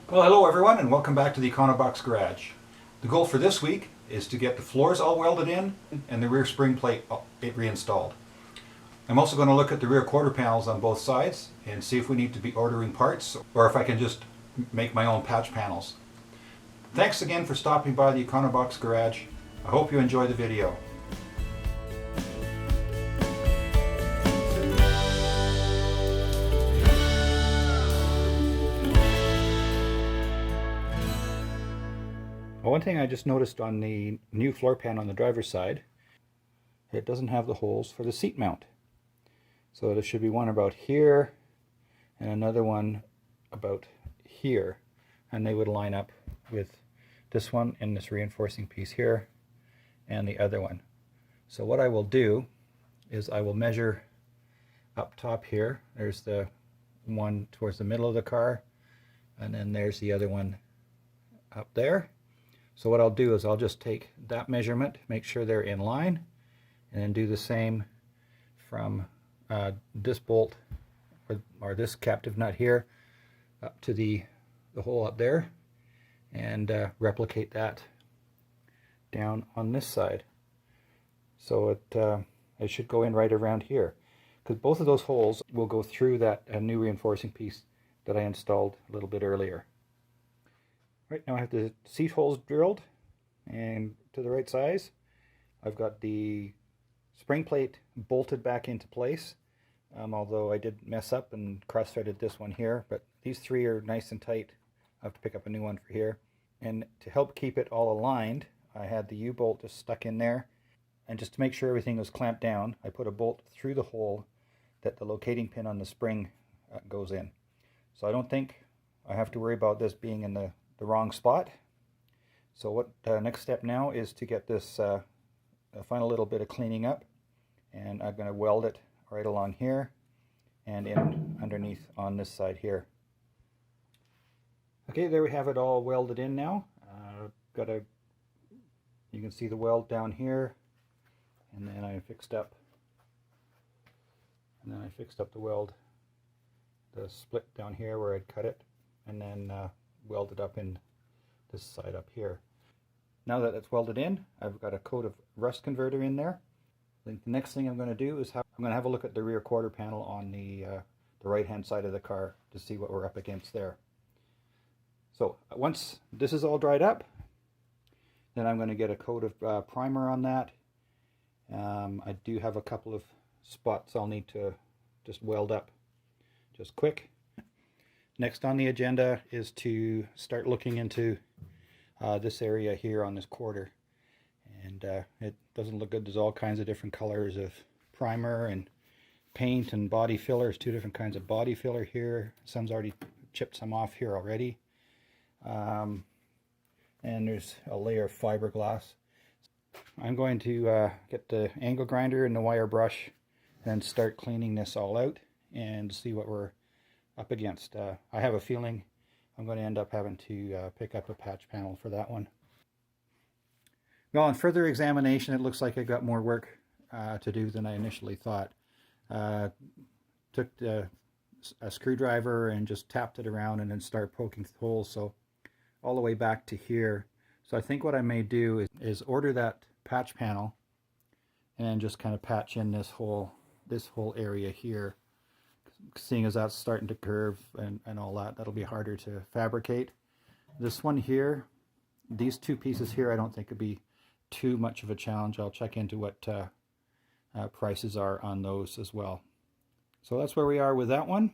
Well, hello everyone, and welcome back to the Econobox garage. The goal for this week is to get the floors all welded in and the rear spring plate reinstalled. I'm also going to look at the rear quarter panels on both sides and see if we need to be ordering parts or if I can just make my own patch panels. Thanks again for stopping by the Econobox garage. I hope you enjoy the video. One thing I just noticed on the new floor pan on the driver's side, it doesn't have the holes for the seat mount. So there should be one about here and another one about here, and they would line up with this one and this reinforcing piece here and the other one. So what I will do is I will measure up top here. There's the one towards the middle of the car, and then there's the other one up there. So what I'll do is I'll just take that measurement, make sure they're in line, and then do the same from this bolt or this captive nut here up to the hole up there, and replicate that down on this side. So it should go in right around here, because both of those holes will go through that new reinforcing piece that I installed a little bit earlier. Right now I have the seat holes drilled and to the right size. I've got the spring plate bolted back into place, although I did mess up and cross-threaded this one here, but these three are nice and tight. I have to pick up a new one for here. And to help keep it all aligned, I had the U-bolt just stuck in there, and just to make sure everything was clamped down, I put a bolt through the hole that the locating pin on the spring goes in. So I don't think I have to worry about this being in the wrong spot. So what next step now is to get this final little bit of cleaning up, and I'm going to weld it right along here and in underneath on this side here. Okay, there we have it all welded in now. You can see the weld down here, and then I fixed up the weld, the split down here where I'd cut it, and then welded up in this side up here. Now that it's welded in, I've got a coat of rust converter in there. I think the next thing I'm going to do is I'm going to have a look at the rear quarter panel on the right hand side of the car to see what we're up against there. So once this is all dried up, then I'm going to get a coat of primer on that. I do have a couple of spots I'll need to just weld up just quick. Next on the agenda is to start looking into this area here on this quarter, and it doesn't look good. There's all kinds of different colors of primer and paint and body fillers, two different kinds of body filler here. Some's already chipped some off here already, and there's a layer of fiberglass. I'm going to get the angle grinder and the wire brush and start cleaning this all out and see what we're up against. I have a feeling I'm going to end up having to pick up a patch panel for that one. Well, on further examination, it looks like I got more work to do than I initially thought. Took a screwdriver and just tapped it around and then started poking holes, so all the way back to here. So I think what I may do is order that patch panel and just kind of patch in this whole area here. Seeing as that's starting to curve and all that, that'll be harder to fabricate. This one here, these two pieces here, I don't think would be too much of a challenge. I'll check into what prices are on those as well. So that's where we are with that one.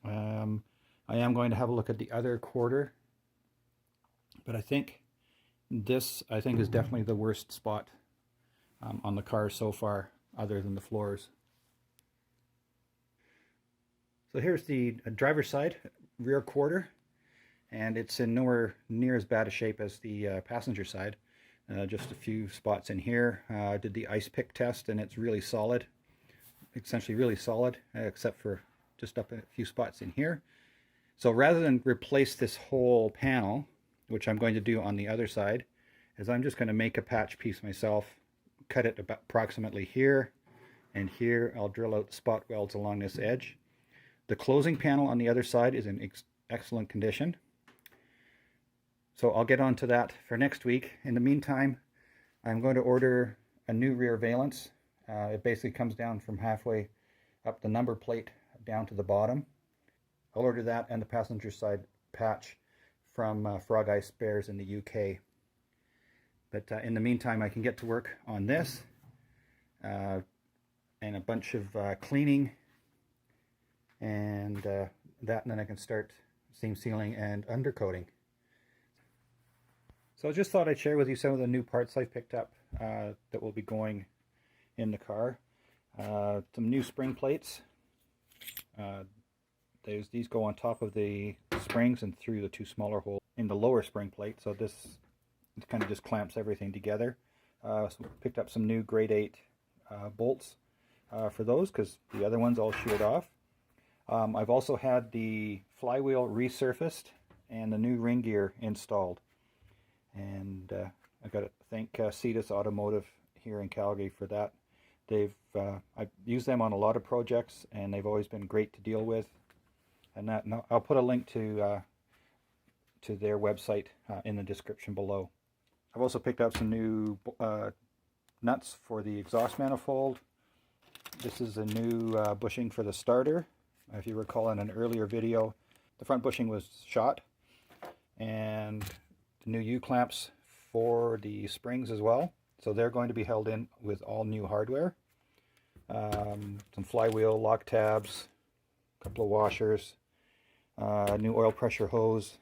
I am going to have a look at the other quarter, but I think this is definitely the worst spot on the car so far, other than the floors. So here's the driver's side rear quarter, and it's in nowhere near as bad a shape as the passenger side. Just a few spots in here. I did the ice pick test, and it's really solid, essentially really solid, except for just up a few spots in here. So rather than replace this whole panel, which I'm going to do on the other side, is I'm just going to make a patch piece myself, cut it about approximately here and here. I'll drill out the spot welds along this edge. The closing panel on the other side is in excellent condition. So I'll get on to that for next week. In the meantime, I'm going to order a new rear valance. It basically comes down from halfway up the number plate down to the bottom. I'll order that and the passenger side patch from Frog Eye Spares in the UK. But in the meantime, I can get to work on this and a bunch of cleaning and that, and then I can start seam sealing and undercoating. So I just thought I'd share with you some of the new parts I've picked up that will be going in the car. Some new spring plates. These go on top of the springs and through the two smaller holes in the lower spring plate. So this kind of just clamps everything together. So picked up some new grade 8 bolts for those because the other ones all sheared off. I've also had the flywheel resurfaced and the new ring gear installed. And I've got to thank Cetus Automotive here in Calgary for that. I've used them on a lot of projects and they've always been great to deal with. And I'll put a link to their website in the description below. I've also picked up some new nuts for the exhaust manifold. This is a new bushing for the starter. If you recall in an earlier video, the front bushing was shot, and the new U-clamps for the springs as well. So they're going to be held in with all new hardware. Some flywheel lock tabs, a couple of washers, a new oil pressure hose,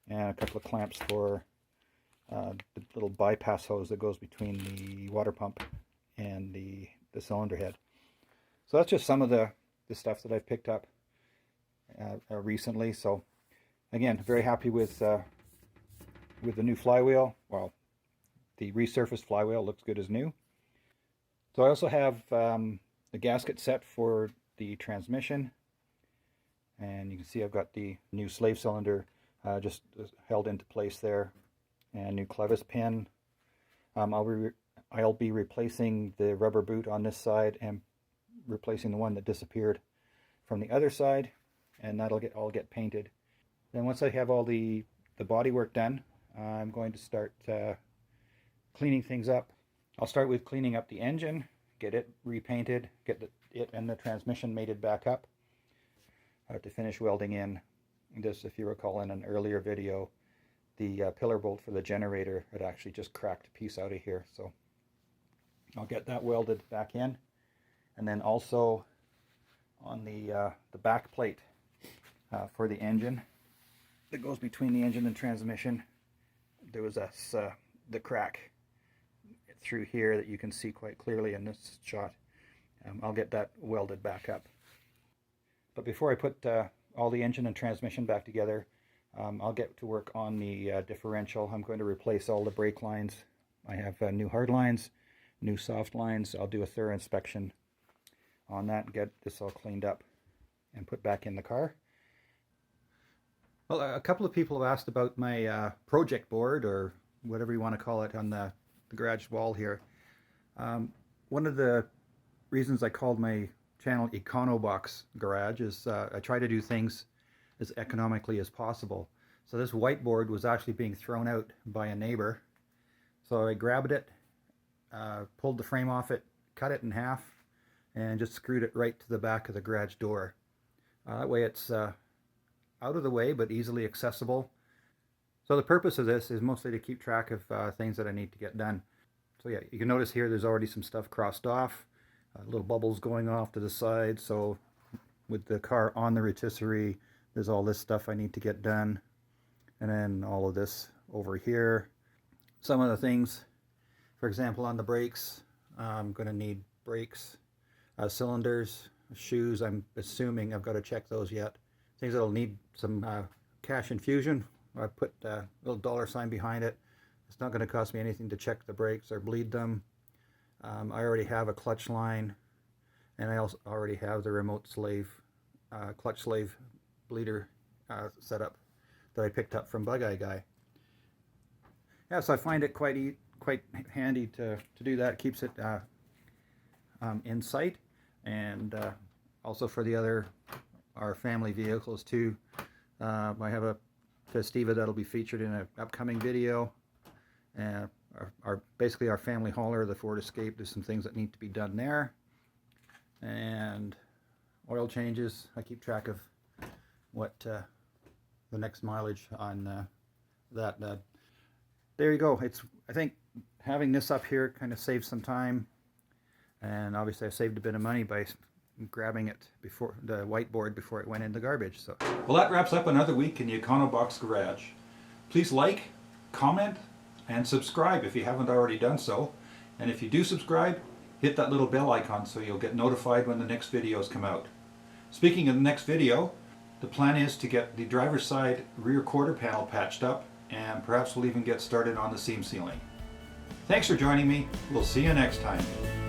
and a couple of clamps for the little bypass hose that goes between the water pump and the cylinder head. So that's just some of the stuff that I've picked up recently. So again, very happy with the new flywheel. Well, the resurfaced flywheel looks good as new. So I also have the gasket set for the transmission, and you can see I've got the new slave cylinder just held into place there, and new clevis pin. I'll be replacing the rubber boot on this side and replacing the one that disappeared from the other side, and that'll all get painted. Then once I have all the body work done, I'm going to start cleaning things up. I'll start with cleaning up the engine, get it repainted, get it and the transmission mated back up to finish welding in. Just if you recall in an earlier video, the pillar bolt for the generator had actually just cracked a piece out of here, so I'll get that welded back in. And then also on the back plate for the engine that goes between the engine and transmission, there was the crack through here that you can see quite clearly in this shot. I'll get that welded back up. But before I put all the engine and transmission back together, I'll get to work on the differential. I'm going to replace all the brake lines. I have new hard lines, new soft lines. I'll do a thorough inspection on that and get this all cleaned up and put back in the car. Well, a couple of people have asked about my project board, or whatever you want to call it, on the garage wall here. One of the reasons I called my channel Econobox Garage is I try to do things as economically as possible. So this whiteboard was actually being thrown out by a neighbor. So I grabbed it, pulled the frame off it, cut it in half, and just screwed it right to the back of the garage door. That way it's out of the way but easily accessible. So the purpose of this is mostly to keep track of things that I need to get done. So yeah, you can notice here there's already some stuff crossed off, little bubbles going off to the side. So with the car on the rotisserie, there's all this stuff I need to get done. And then all of this over here. Some of the things, for example, on the brakes, I'm going to need brakes, cylinders, shoes. I'm assuming I've got to check those yet. Things that'll need some cash infusion. I put a little $sign behind it. It's not going to cost me anything to check the brakes or bleed them. I already have a clutch line, and I also already have the remote slave, clutch slave bleeder setup that I picked up from Bugeye Guy. Yeah, so I find it quite handy to do that. It keeps it in sight, and also for our family vehicles too. I have a Festiva that'll be featured in an upcoming video. And basically our family hauler, the Ford Escape, there's some things that need to be done there. And oil changes. I keep track of what the next mileage on that. There you go. I think having this up here kind of saves some time, and obviously I saved a bit of money by grabbing it before the whiteboard before it went in the garbage. So, well, that wraps up another week in the Econobox garage. Please like, comment, and subscribe if you haven't already done so. And if you do subscribe, hit that little bell icon so you'll get notified when the next videos come out. Speaking of the next video, the plan is to get the driver's side rear quarter panel patched up, and perhaps we'll even get started on the seam sealing. Thanks for joining me. We'll see you next time.